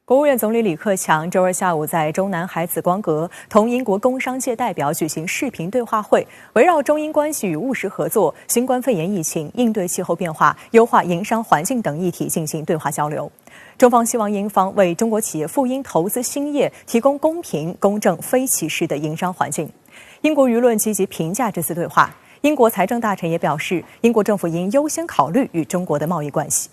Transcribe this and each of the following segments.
国务院总理李克强周二下午在中南海紫光阁同英国工商界代表举行视频对话会，围绕中英关系与务实合作、新冠肺炎疫情、应对气候变化、优化营商环境等议题进行对话交流。中方希望英方为中国企业赴英投资兴业提供公平、公正、非歧视的营商环境。英国舆论积极评价这次对话，英国财政大臣也表示，英国政府应优先考虑与中国的贸易关系。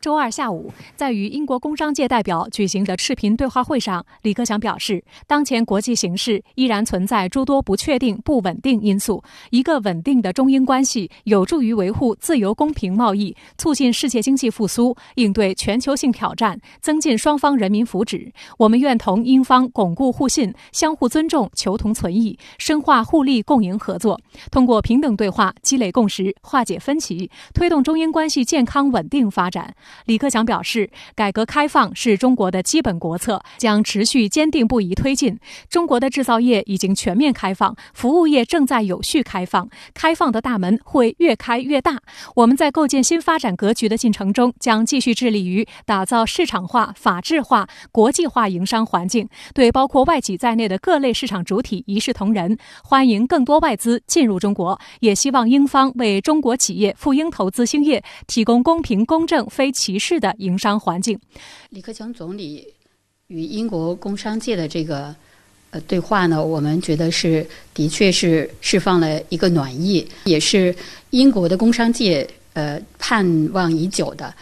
周二下午，在与英国工商界代表举行的视频对话会上，李克强表示，当前国际形势依然存在诸多不确定、不稳定因素，一个稳定的中英关系有助于维护自由公平贸易，促进世界经济复苏，应对全球性挑战，增进双方人民福祉。我们愿同英方巩固互信，相互尊重，求同存异，深化互利共赢合作，通过平等对话积累共识，化解分歧，推动中英关系健康稳定发展。李克强表示，改革开放是中国的基本国策，将持续坚定不移推进。中国的制造业已经全面开放，服务业正在有序开放，开放的大门会越开越大。我们在构建新发展格局的进程中，将继续致力于打造市场化、法治化、国际化营商环境，对包括外企在内的各类市场主体一视同仁，欢迎更多外资进入中国，也希望英方为中国企业赴英投资兴业提供公平、公正、非歧视的营商环境。李克强总理与英国工商界的这个对话呢，我们觉得的确是释放了一个暖意，也是英国的工商界盼望已久的。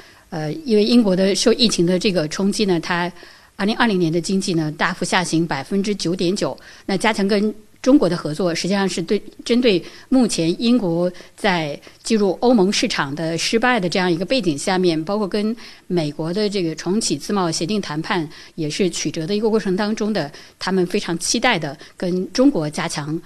因为英国的受疫情的这个冲击呢，它2020年的经济呢大幅下行9.9%，那加强跟中国的合作实际上是针对目前英国在进入欧盟市场的失败的这样一个背景下面，包括跟美国的这个重启自贸协定谈判也是曲折的一个过程当中的，他们非常期待的跟中国加强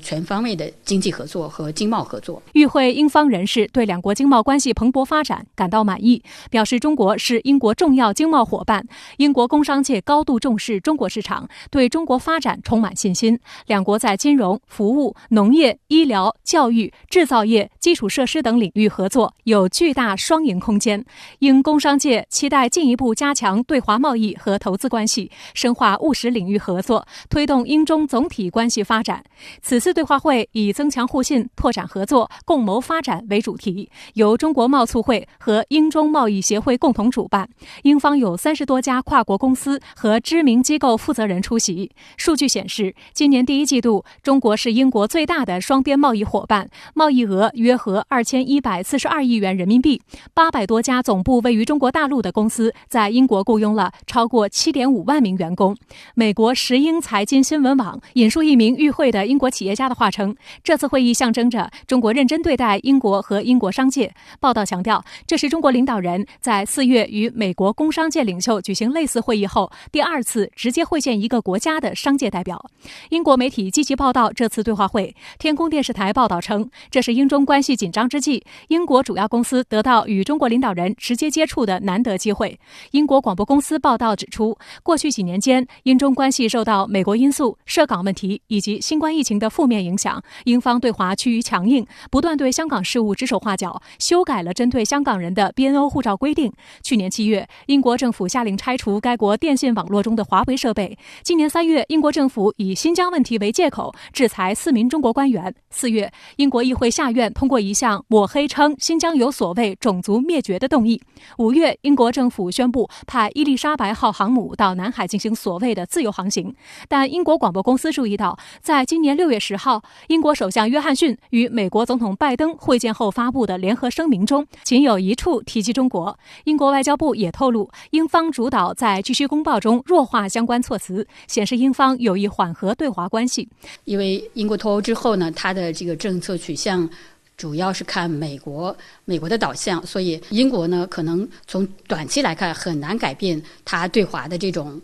全方位的经济合作和经贸合作。与会英方人士对两国经贸关系蓬勃发展感到满意，表示中国是英国重要经贸伙伴，英国工商界高度重视中国市场，对中国发展充满信心。两国在金融、服务、农业、医疗、教育、制造业、基础设施等领域合作有巨大双赢空间。英工商界期待进一步加强对华贸易和投资关系，深化务实领域合作，推动英中总体关系发展。此次对话会以增强互信、拓展合作、共谋发展为主题，由中国贸促会和英中贸易协会共同主办。英方有30多家跨国公司和知名机构负责人出席。数据显示，今年第一季度，中国是英国最大的双边贸易伙伴，贸易额约合2142亿元人民币。800多家总部位于中国大陆的公司在英国雇佣了超过7.5万名员工。美国时英财经新闻网引述一名与会的英国企业家的话称，这次会议象征着中国认真对待英国和英国商界。报道强调，这是中国领导人在4月与美国工商界领袖举行类似会议后第2次直接会见一个国家的商界代表。英国媒体积极报道这次对话会，天空电视台报道称，这是英中关系紧张之际，英国主要公司得到与中国领导人直接接触的难得机会。英国广播公司报道指出，过去几年间，英中关系受到美国因素、涉港问题以及新冠疫情的负面影响，英方对华趋于强硬，不断对香港事务指手画脚，修改了针对香港人的 BNO 护照规定。去年7月，英国政府下令拆除该国电信网络中的华为设备。今年3月，英国政府以新疆问题为借口制裁4名中国官员。4月，英国议会下院通过一项抹黑称新疆有所谓种族灭绝的动议。5月，英国政府宣布派伊丽莎白号航母到南海进行所谓的自由航行。但英国广播公司注意到，在今年6月10号，英国首相约翰逊与美国总统拜登会见后发布的联合声明中，仅有一处提及中国。英国外交部也透露，英方主导在继续公报中弱化相关措辞，显示英方有意缓和对华关系。因为英国脱欧之后呢，它的这个政策取向主要是看美国的导向，所以英国呢可能从短期来看很难改变它对华的这种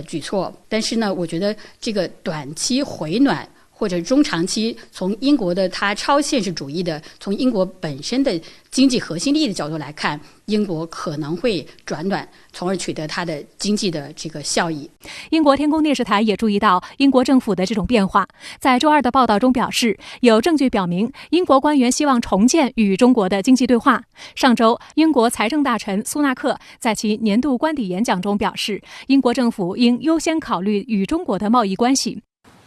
举措。但是呢，我觉得这个短期回暖或者中长期从英国的它超现实主义的，从英国本身的经济核心利益的角度来看，英国可能会转暖，从而取得它的经济的这个效益。英国天空电视台也注意到英国政府的这种变化，在周二的报道中表示，有证据表明英国官员希望重建与中国的经济对话。上周，英国财政大臣苏纳克在其年度官邸演讲中表示，英国政府应优先考虑与中国的贸易关系。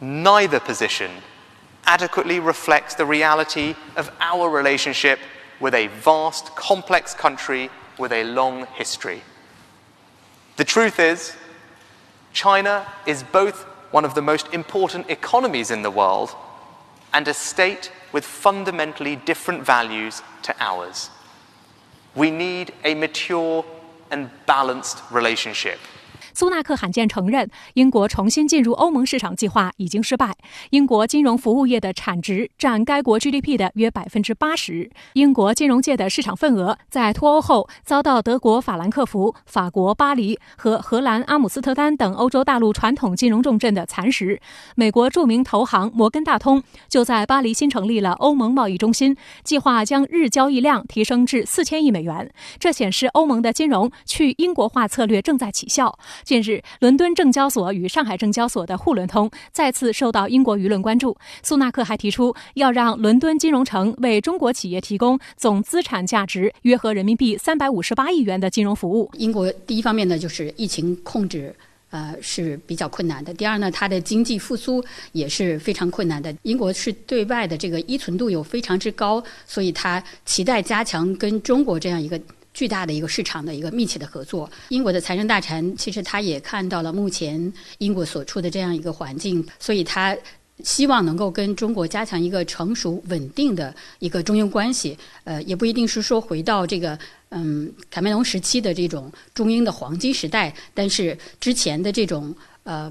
Neither position adequately reflects the reality of our relationship with a vast, complex country with a long history. The truth is, China is both one of the most important economies in the world and a state with fundamentally different values to ours. We need a mature and balanced relationship. 苏纳克罕见承认，英国重新进入欧盟市场计划已经失败。英国金融服务业的产值占该国 GDP 的约 80%。英国金融界的市场份额在脱欧后遭到德国法兰克福、法国巴黎和荷兰阿姆斯特丹等欧洲大陆传统金融重镇的蚕食。美国著名投行摩根大通就在巴黎新成立了欧盟贸易中心，计划将日交易量提升至4000亿美元。这显示欧盟的金融去英国化策略正在起效。近日，伦敦证交所与上海证交所的沪伦通再次受到英国舆论关注。苏纳克还提出要让伦敦金融城为中国企业提供总资产价值约合人民币358亿元的金融服务。英国第一方面呢，就是疫情控制是比较困难的。第二呢，它的经济复苏也是非常困难的。英国是对外的这个依存度有非常之高，所以它期待加强跟中国这样一个巨大的一个市场的一个密切的合作。英国的财政大臣其实他也看到了目前英国所处的这样一个环境，所以他希望能够跟中国加强一个成熟稳定的一个中英关系。也不一定是说回到这个卡梅隆时期的这种中英的黄金时代，但是之前的这种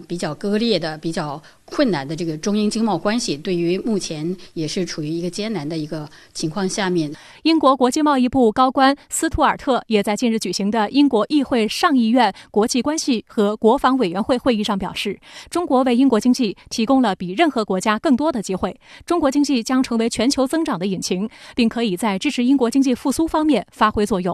比较割裂的、比较困难的这个中英经贸关系，对于目前也是处于一个艰难的一个情况下面。英国国际贸易部高官斯图尔特也在近日举行的英国议会上议院国际关系和国防委员会会议上表示，中国为英国经济提供了比任何国家更多的机会，中国经济将成为全球增长的引擎，并可以在支持英国经济复苏方面发挥作用。